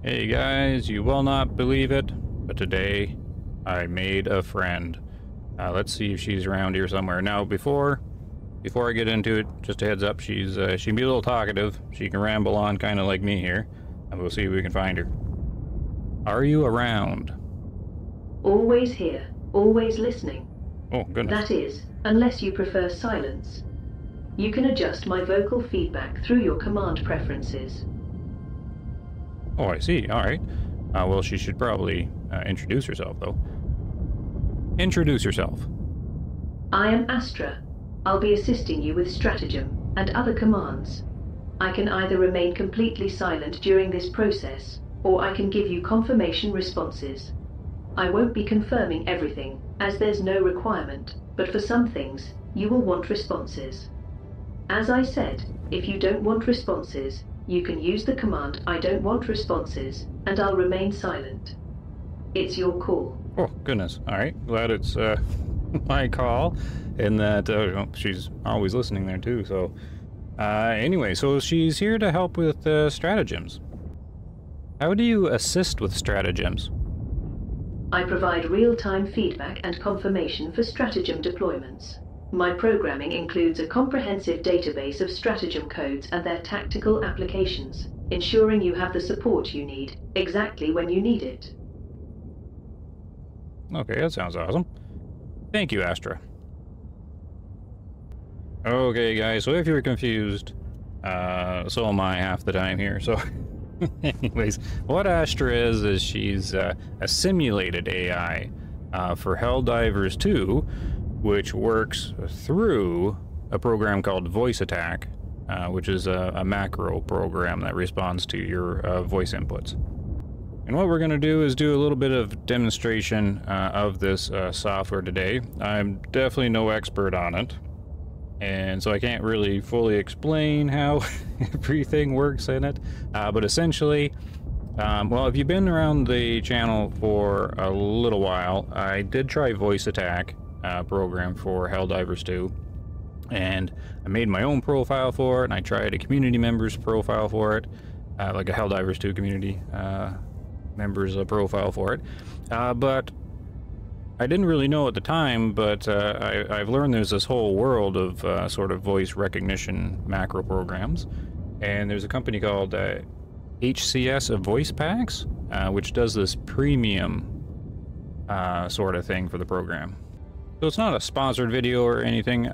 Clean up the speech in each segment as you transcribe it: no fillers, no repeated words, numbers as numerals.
Hey guys, you will not believe it, but today I made a friend. Let's see if she's around here somewhere. Now, before I get into it, just a heads up, she can be a little talkative. She can ramble on kind of like me here, and we'll see if we can find her. Are you around? Always here, always listening. Oh, goodness. That is, unless you prefer silence. You can adjust my vocal feedback through your command preferences. Oh, I see. All right. Well, she should probably introduce herself, though. Introduce yourself. I am ASTRA. I'll be assisting you with stratagem and other commands. I can either remain completely silent during this process, or I can give you confirmation responses. I won't be confirming everything, as there's no requirement, but for some things, you will want responses. As I said, if you don't want responses, you can use the command I don't want responses, and I'll remain silent. It's your call. Oh, goodness. All right. Glad it's my call, and that she's always listening there, too. So, anyway, so she's here to help with stratagems. How do you assist with stratagems? I provide real-time feedback and confirmation for stratagem deployments. My programming includes a comprehensive database of stratagem codes and their tactical applications, ensuring you have the support you need, exactly when you need it. Okay, that sounds awesome. Thank you, Astra. Okay, guys, so if you're confused, so am I half the time here, so... Anyways, what Astra is she's a simulated AI for Helldivers 2, which works through a program called Voice Attack, which is a macro program that responds to your voice inputs. And what we're going to do is do a little bit of demonstration of this software today. I'm definitely no expert on it, and so I can't really fully explain how everything works in it. But essentially, well, if you've been around the channel for a little while, I did try Voice Attack program for Helldivers 2, and I made my own profile for it, and I tried a community member's profile for it, like a Helldivers 2 community member's profile for it, but I didn't really know at the time, but I've learned there's this whole world of sort of voice recognition macro programs, and there's a company called HCS Voice Packs, which does this premium sort of thing for the program. So it's not a sponsored video or anything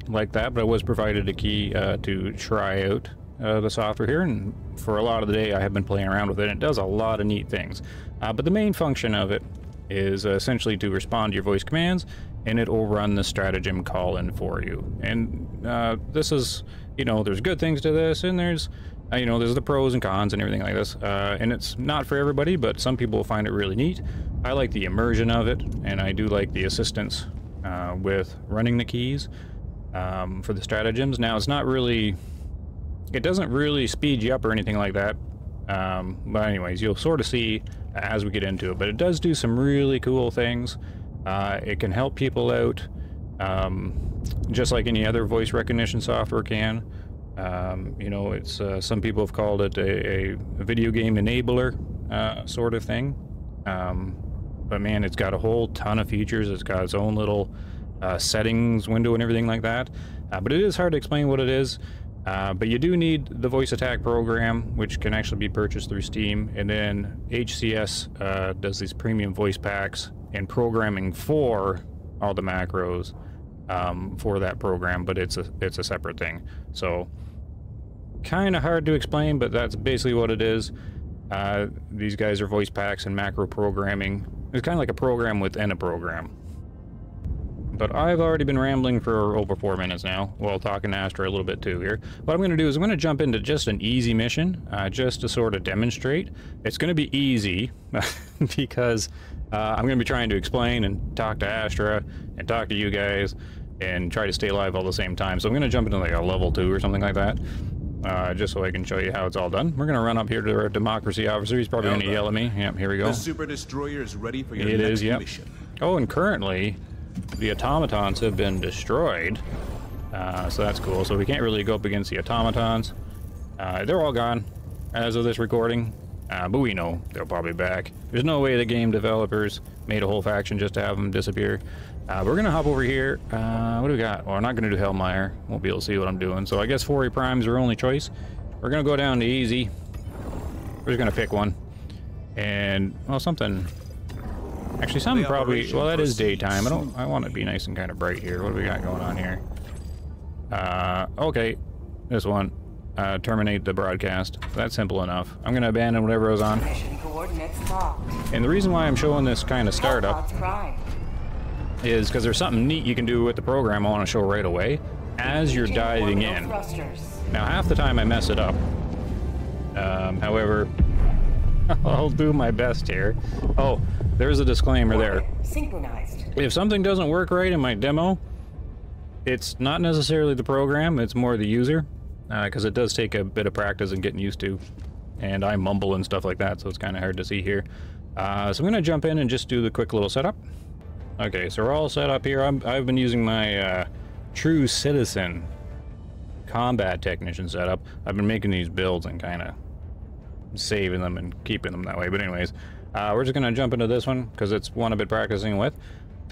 like that, but I was provided a key to try out the software here, and for a lot of the day I have been playing around with it, and it does a lot of neat things. But the main function of it is essentially to respond to your voice commands, and it will run the stratagem call-in for you. And this is, you know, there's good things to this, and there's, you know, there's the pros and cons and everything like this. And it's not for everybody, but some people will find it really neat. I like the immersion of it, and I do like the assistance with running the keys for the stratagems. Now, it's not really, it doesn't really speed you up or anything like that. But anyways, you'll sort of see as we get into it, but it does do some really cool things. It can help people out, just like any other voice recognition software can. You know, it's some people have called it a video game enabler sort of thing. But man, it's got a whole ton of features. It's got its own little settings window and everything like that. But it is hard to explain what it is. But you do need the Voice Attack program, which can actually be purchased through Steam, and then HCS does these premium voice packs and programming for all the macros for that program, but it's a separate thing. So kind of hard to explain, but that's basically what it is. These guys are voice packs and macro programming. It's kind of like a program within a program. But I've already been rambling for over 4 minutes now, while talking to Astra a little bit too here. What I'm going to do is I'm going to jump into just an easy mission, just to sort of demonstrate. It's going to be easy, because I'm going to be trying to explain and talk to Astra, and talk to you guys, and try to stay alive all the same time. So I'm going to jump into like a level 2 or something like that, just so I can show you how it's all done. We're going to run up here to our democracy officer. He's probably going to yell at me. Yep, here we go. The super destroyer is ready for your next mission. Yep. Oh, and currently the automatons have been destroyed, so that's cool. So we can't really go up against the automatons. They're all gone as of this recording. But we know they'll probably back. There's no way the game developers made a whole faction just to have them disappear. We're gonna hop over here. What do we got? Well, we're not gonna do Hellmire. Won't be able to see what I'm doing. So I guess 4A Prime's our only choice. We're gonna go down to easy. We're just gonna pick one. And, well, something... Actually, something probably... Well, that is daytime. I want it to be nice and kind of bright here. What do we got going on here? Okay. This one. Terminate the broadcast. That's simple enough. I'm gonna abandon whatever I was on. And the reason why I'm showing this kind of startup is because there's something neat you can do with the program I want to show right away as you're diving in. Now, half the time I mess it up. However, I'll do my best here. Oh, there's a disclaimer there. Synchronized. If something doesn't work right in my demo, it's not necessarily the program, it's more the user. Because it does take a bit of practice and getting used to. And I mumble and stuff like that, so it's kind of hard to see here. So I'm going to jump in and just do the quick little setup. Okay, so we're all set up here. I've been using my True Citizen combat technician setup. I've been making these builds and kind of saving them and keeping them that way. But anyways, we're just going to jump into this one because it's one I've been practicing with.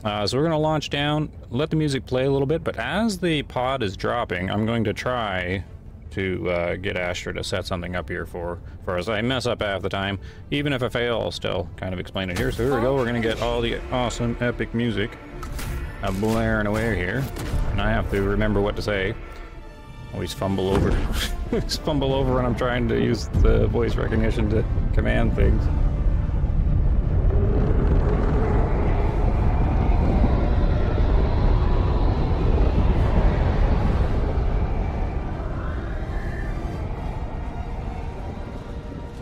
So we're going to launch down, let the music play a little bit, but as the pod is dropping, I'm going to try to get Astra to set something up here for us. I mess up half the time. Even if I fail, I'll still kind of explain it here. So here we go. We're going to get all the awesome, epic music blaring away here. And I have to remember what to say. Always fumble over. Always fumble over when I'm trying to use the voice recognition to command things.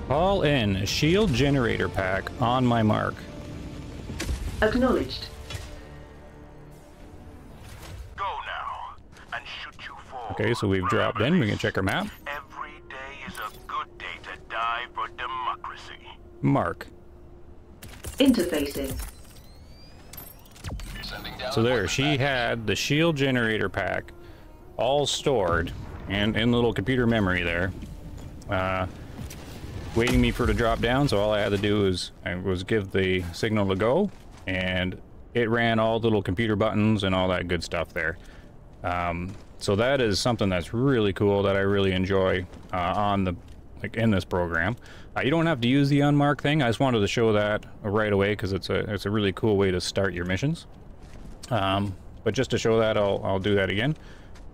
Call in a shield generator pack on my mark. Acknowledged. Go now and shoot you forward. Okay, so we've dropped in. We can check our map. Every day is a good day to die for democracy. Mark. Interfacing. So there, she had the shield generator pack all stored and in little computer memory there. Waiting me for it to drop down, so all I had to do was give the signal to go, and it ran all the little computer buttons and all that good stuff there. So that is something that's really cool that I really enjoy in this program. You don't have to use the unmark thing. I just wanted to show that right away because it's a really cool way to start your missions. But just to show that, I'll do that again.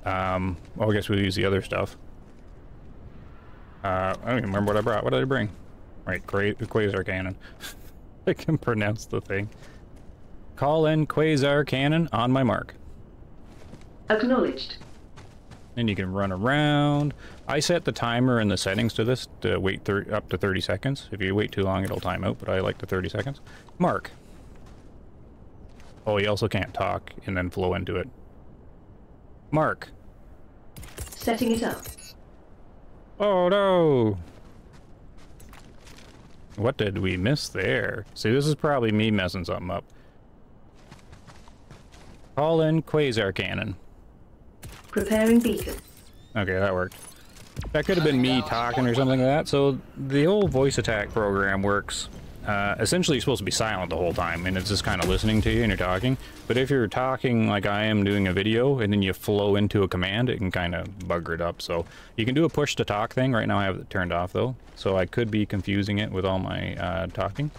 Well, I guess we'll use the other stuff. I don't even remember what I brought. What did I bring? Right, Quasar Cannon. I can pronounce the thing. Call in Quasar Cannon on my mark. Acknowledged. And you can run around. I set the timer and the settings to this to wait up to 30 seconds. If you wait too long, it'll time out, but I like the 30 seconds. Mark. Oh, you also can't talk and then flow into it. Mark. Setting it up. Oh no! What did we miss there? See, this is probably me messing something up. Call in Quasar Cannon. Preparing beacon. Okay, that worked. That could have been me talking or something like that. So the whole voice attack program works. Essentially, you're supposed to be silent the whole time, and it's just kind of listening to you and you're talking. But if you're talking like I am doing a video, and then you flow into a command, it can kind of bugger it up. So you can do a push-to-talk thing. Right now I have it turned off, though. So I could be confusing it with all my talking.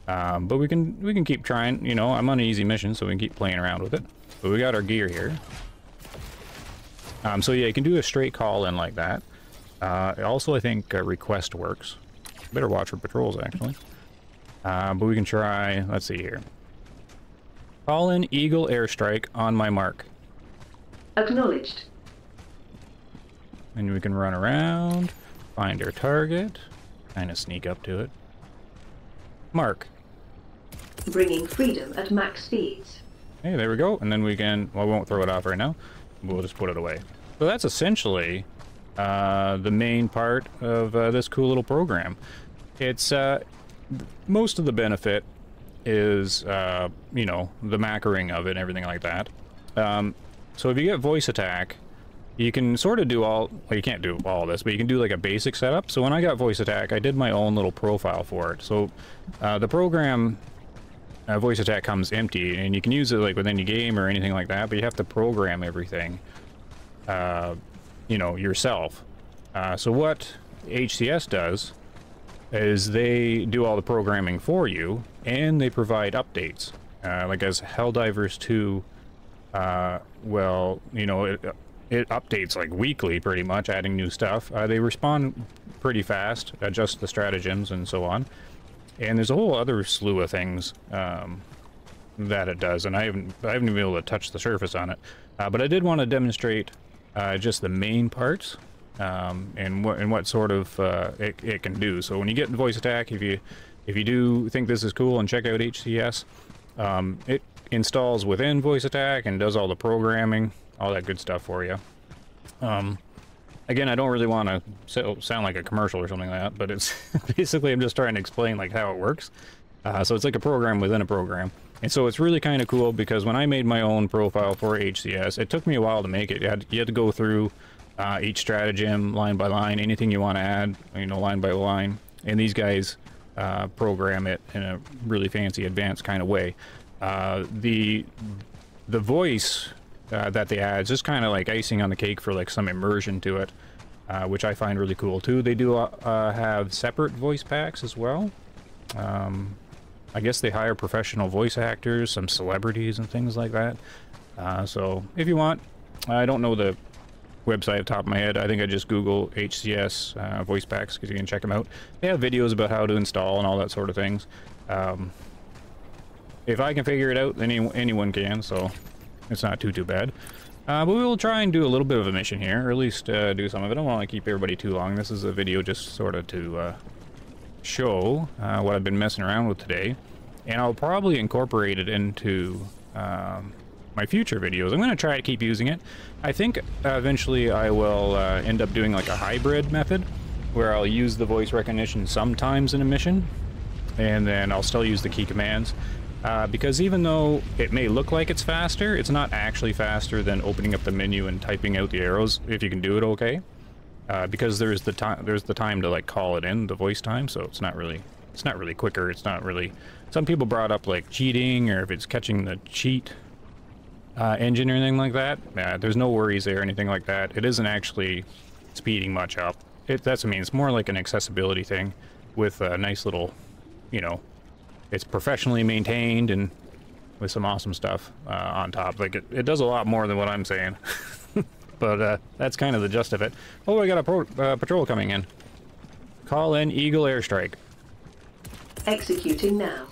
But we can keep trying. You know, I'm on an easy mission, so we can keep playing around with it. But we got our gear here. So yeah, you can do a straight call in like that. Also, I think request works. Better watch for patrols, actually. But we can try, let's see here. Call in Eagle Airstrike on my mark. Acknowledged. And we can run around, find our target, kind of sneak up to it. Mark. Bringing freedom at max speeds. Hey, there we go. And then we can, well, we won't throw it off right now. We'll just put it away. So that's essentially the main part of this cool little program. It's most of the benefit is you know, the macroing of it and everything like that. So if you get voice attack, you can sort of do all, well, you can't do all this, but you can do like a basic setup. So when I got voice attack, I did my own little profile for it. So the program voice attack comes empty, and you can use it like with any game or anything like that, but you have to program everything, you know, yourself. So what HCS does is they do all the programming for you, and they provide updates. Like as Helldivers 2, well, you know, it updates like weekly pretty much, adding new stuff. They respond pretty fast, adjust the stratagems and so on. And there's a whole other slew of things that it does, and I haven't even been able to touch the surface on it. But I did want to demonstrate just the main parts and what sort of it can do. So when you get in voice attack, if you do think this is cool and check out HCS, it installs within voice attack and does all the programming, all that good stuff for you. Again, I don't really want to sound like a commercial or something like that, but it's basically I'm just trying to explain like how it works. So it's like a program within a program. And so it's really kind of cool because when I made my own profile for HCS, it took me a while to make it. You had to go through each stratagem line by line, anything you want to add, you know, line by line. And these guys program it in a really fancy, advanced kind of way. The voice that they add is just kind of like icing on the cake for like some immersion to it, which I find really cool too. They do have separate voice packs as well. I guess they hire professional voice actors, some celebrities and things like that. So if you want, I don't know the website off the top of my head. I think I just Google HCS voice packs because you can check them out. They have videos about how to install and all that sort of things. If I can figure it out, then anyone can, so it's not too bad. But we will try and do a little bit of a mission here, or at least do some of it. I don't want to keep everybody too long. This is a video just sort of to show what I've been messing around with today, and I'll probably incorporate it into my future videos. I'm going to try to keep using it. I think eventually I will end up doing like a hybrid method where I'll use the voice recognition sometimes in a mission, and then I'll still use the key commands. Because even though it may look like it's faster, it's not actually faster than opening up the menu and typing out the arrows if you can do it okay. Because there's the time to like call it in, the voice time, so it's not really quicker. It's not really. Some people brought up like cheating, or if it's catching the cheat engine or anything like that. There's no worries there or anything like that. It isn't actually speeding much up. That's what I mean. It's more like an accessibility thing with a nice little, you know. It's professionally maintained and with some awesome stuff on top. Like it does a lot more than what I'm saying. But that's kind of the gist of it. Oh, I got a patrol coming in. Call in Eagle airstrike. Executing now.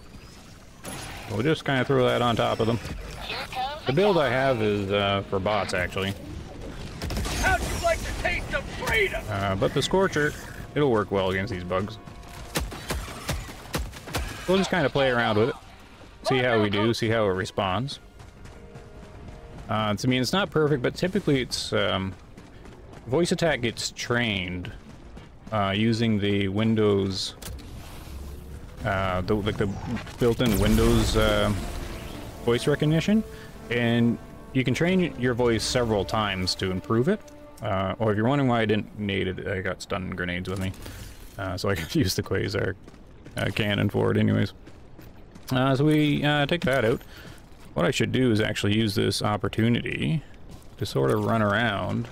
We'll just kind of throw that on top of them. The build I have is for bots, actually. How'd you like to taste of freedom? But the Scorcher, it'll work well against these bugs. We'll just kind of play around with it, see how we do, see how it responds. I mean, it's not perfect, but typically it's voice attack gets trained using the Windows, like the built-in Windows voice recognition, and you can train your voice several times to improve it. Or if you're wondering why I didn't nade it, I got stun grenades with me, so I could use the Quasar cannon for it anyways. So we take that out. What I should do is actually use this opportunity to sort of run around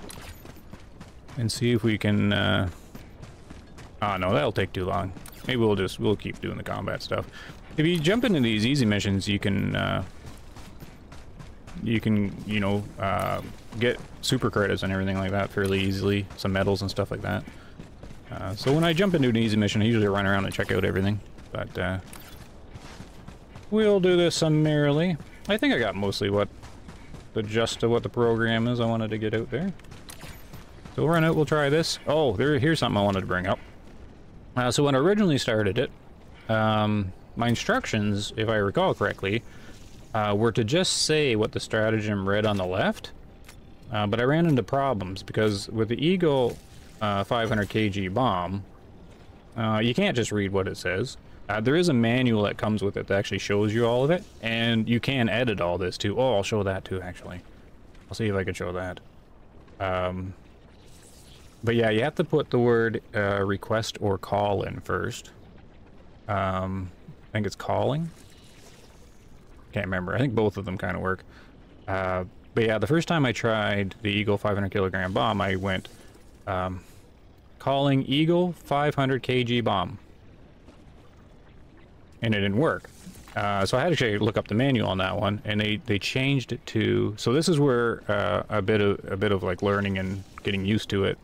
and see if we can oh no, that'll take too long. Maybe we'll keep doing the combat stuff. If you jump into these easy missions, you can you know get super credits and everything like that fairly easily, some medals and stuff like that. So when I jump into an easy mission, I usually run around and check out everything, but we'll do this summarily. I think I got mostly the gist of what the program is I wanted to get out there. So we'll run out, we'll try this. Oh, here's something I wanted to bring up. So when I originally started it, my instructions, if I recall correctly, were to just say what the stratagem read on the left, but I ran into problems because with the Eagle 500 kg bomb, you can't just read what it says. There is a manual that comes with it that actually shows you all of it, and you can edit all this too. Oh, I'll show that too, actually. I'll see if I can show that. But yeah, you have to put the word request or call in first. I think it's calling. Can't remember. I think both of them kind of work. But yeah, the first time I tried the Eagle 500 kilogram bomb, I went calling Eagle 500 kg bomb. And it didn't work. So I had to actually look up the manual on that one, and they changed it to. So this is where a bit of like learning and getting used to it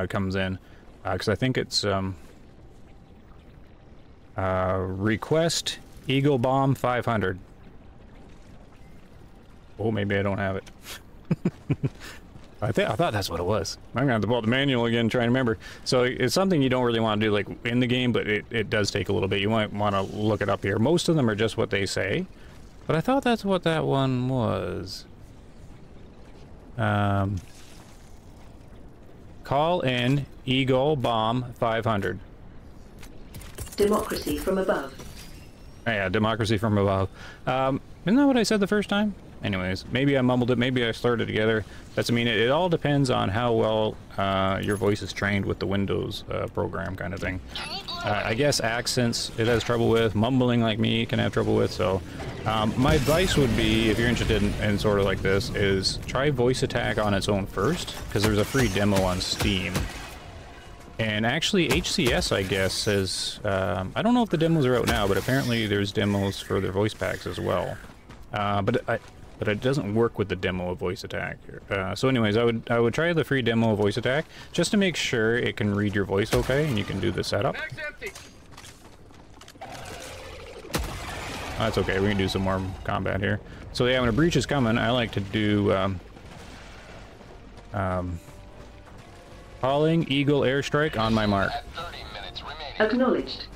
comes in, because I think it's request Eagle bomb 500. Oh, maybe I don't have it. I thought that's what it was. I'm gonna have to pull out the manual again and try and remember. So it's something you don't really want to do like in the game, but it does take a little bit. You might want to look it up here. Most of them are just what they say, but I thought that's what that one was. Call in Eagle bomb 500. Democracy from above. Oh, yeah, democracy from above. Isn't that what I said the first time? Anyways, maybe I mumbled it, maybe I slurred it together. That's, I mean, it all depends on how well your voice is trained with the Windows program kind of thing. I guess accents it has trouble with, mumbling like me can have trouble with, so my advice would be, if you're interested in sort of like this, is try voice attack on its own first, because there's a free demo on Steam. And actually HCS, I guess, says, I don't know if the demos are out now, but apparently there's demos for their voice packs as well. But it doesn't work with the demo of voice attack. So anyways, I would try the free demo of voice attack just to make sure it can read your voice okay and you can do the setup. That's okay, we can do some more combat here. So yeah, when a breach is coming, I like to do calling Eagle airstrike on my mark. Acknowledged.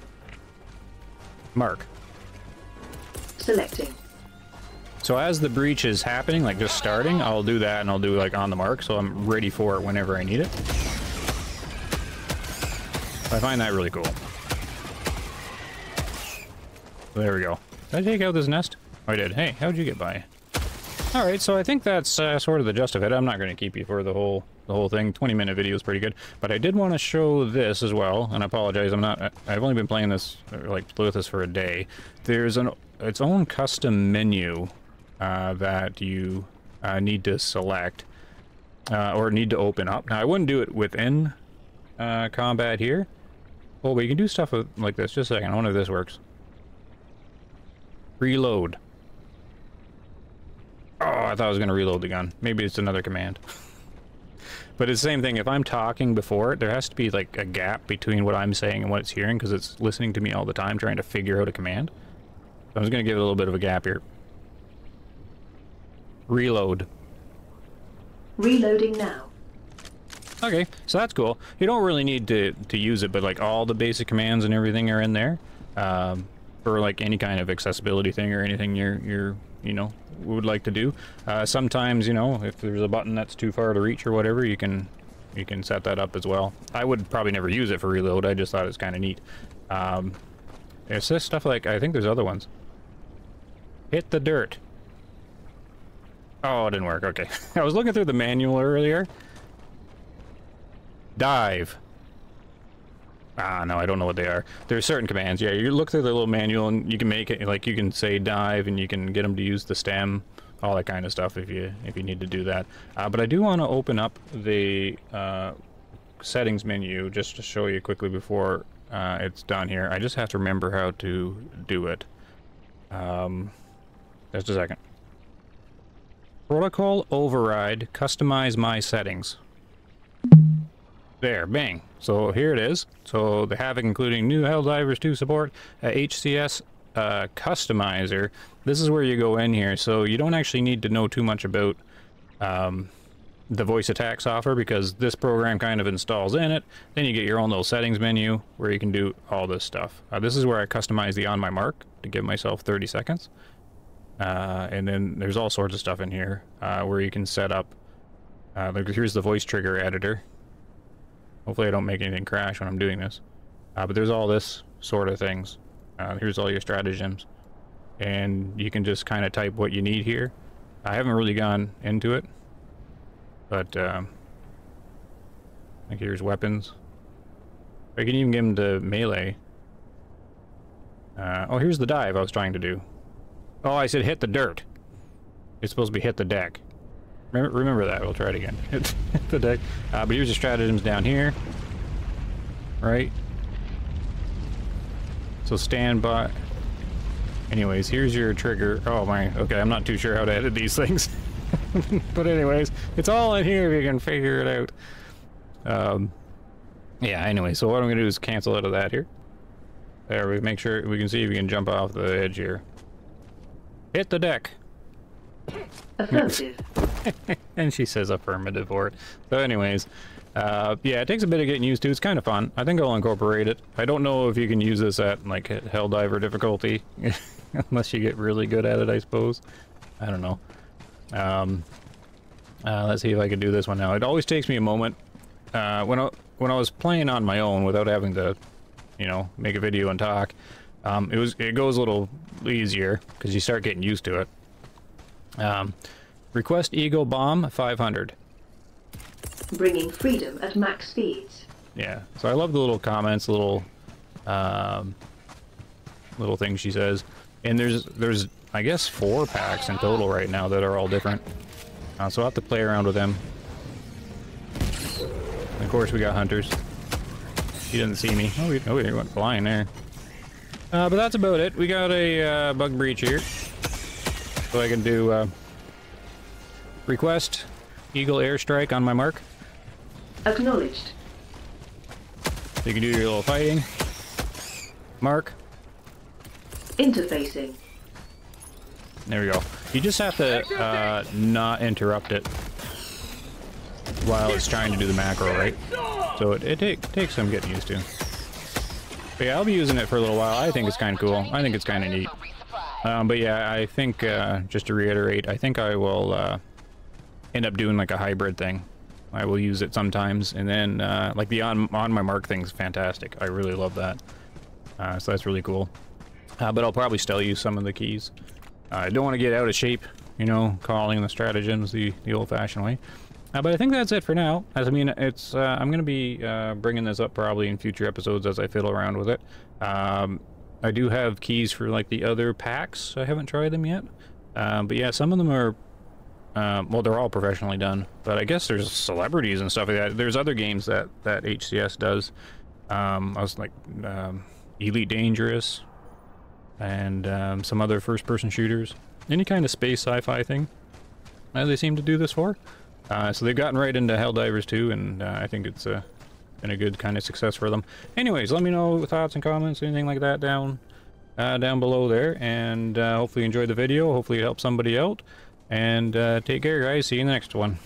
Mark. Selecting. So as the breach is happening, like just starting, I'll do that and I'll do like on the mark, so I'm ready for it whenever I need it. I find that really cool. There we go. Did I take out this nest? Oh, I did. Hey, how'd you get by? Alright, so I think that's sort of the gist of it. I'm not going to keep you for the whole thing. 20-minute video is pretty good. But I did want to show this as well, and I apologize, I've only been playing this, like, with this for a day. There's its own custom menu that you need to select, or need to open up. Now, I wouldn't do it within combat here. Oh, but you can do stuff like this. Just a second, I wonder if this works. Reload. Oh, I thought I was going to reload the gun. Maybe it's another command. But it's the same thing. If I'm talking before it, there has to be like a gap between what I'm saying and what it's hearing, because it's listening to me all the time trying to figure out a command. So I'm just going to give it a little bit of a gap here. Reload. Reloading now. Okay, so that's cool. You don't really need to use it, but like all the basic commands and everything are in there. For like any kind of accessibility thing or anything you know, would like to do. Sometimes, you know, if there's a button that's too far to reach or whatever, you can set that up as well. I would probably never use it for reload. I just thought it's kind of neat. It's this stuff like, I think there's other ones. Hit the dirt. Oh, it didn't work. Okay. I was looking through the manual earlier. Dive. Ah, no, I don't know what they are. There's certain commands. Yeah, you look through the little manual and you can make it, like, you can say dive and you can get them to use the stem, all that kind of stuff if you need to do that. But I do want to open up the settings menu just to show you quickly before it's done here. I just have to remember how to do it. Just a second. Protocol override, customize my settings. There, bang. So here it is. So the Havoc, including new Helldivers 2 support, HCS customizer. This is where you go in here. So you don't actually need to know too much about the voice attack software, because this program kind of installs in it. Then you get your own little settings menu where you can do all this stuff. This is where I customize the on my mark to give myself 30 seconds. And then there's all sorts of stuff in here where you can set up. Like here's the voice trigger editor. Hopefully I don't make anything crash when I'm doing this. But there's all this sort of things. Here's all your stratagems. And you can just kind of type what you need here. I haven't really gone into it. But Like here's weapons. I can even give him to melee. Oh, here's the dive I was trying to do. Oh, I said hit the dirt. It's supposed to be hit the deck. Remember that. We'll try it again. Hit the deck. But here's the stratagems down here. Right? So stand by. Anyways, here's your trigger. Oh my. Okay, I'm not too sure how to edit these things. But anyways, it's all in here if you can figure it out. Yeah, anyway, so what I'm going to do is cancel out of that here. There, we make sure we can see if we can jump off the edge here. Hit the deck. Affirmative. And she says affirmative for it. So anyways, yeah, it takes a bit of getting used to. It's kind of fun. I think I'll incorporate it. I don't know if you can use this at, like, Helldiver difficulty. Unless you get really good at it, I suppose. I don't know. Let's see if I can do this one now. It always takes me a moment. When I was playing on my own without having to, you know, make a video and talk, it goes a little easier because you start getting used to it. Request Eagle Bomb 500. Bringing freedom at max speeds. Yeah, so I love the little comments, little things she says. And there's I guess 4 packs in total right now that are all different. So I'll have to play around with them. And of course we got hunters. He didn't see me. Oh, he went flying there. But that's about it. We got a bug breach here. So I can do request Eagle airstrike on my mark. Acknowledged. So you can do your little fighting. Mark. Interfacing. There we go. You just have to not interrupt it while it's trying to do the macro, right? So it takes some getting used to. But yeah, I'll be using it for a little while. I think it's kind of cool. I think it's kind of neat. But yeah, I think, just to reiterate, I think I will end up doing like a hybrid thing. I will use it sometimes, and then like the on my mark thing's fantastic. I really love that. So that's really cool. But I'll probably still use some of the keys. I don't want to get out of shape, you know, calling the stratagems the old-fashioned way. But I think that's it for now. I mean, it's I'm going to be bringing this up probably in future episodes as I fiddle around with it. I do have keys for like the other packs. I haven't tried them yet. But yeah, some of them are, well, they're all professionally done. But I guess there's celebrities and stuff like that. There's other games that HCS does. I was like Elite Dangerous and some other first-person shooters. Any kind of space sci-fi thing. They seem to do this for. So they've gotten right into Helldivers too, and I think it's been a good kind of success for them. Anyways, let me know thoughts and comments, anything like that down below there, and hopefully you enjoyed the video. Hopefully it helped somebody out, and take care, guys. See you in the next one.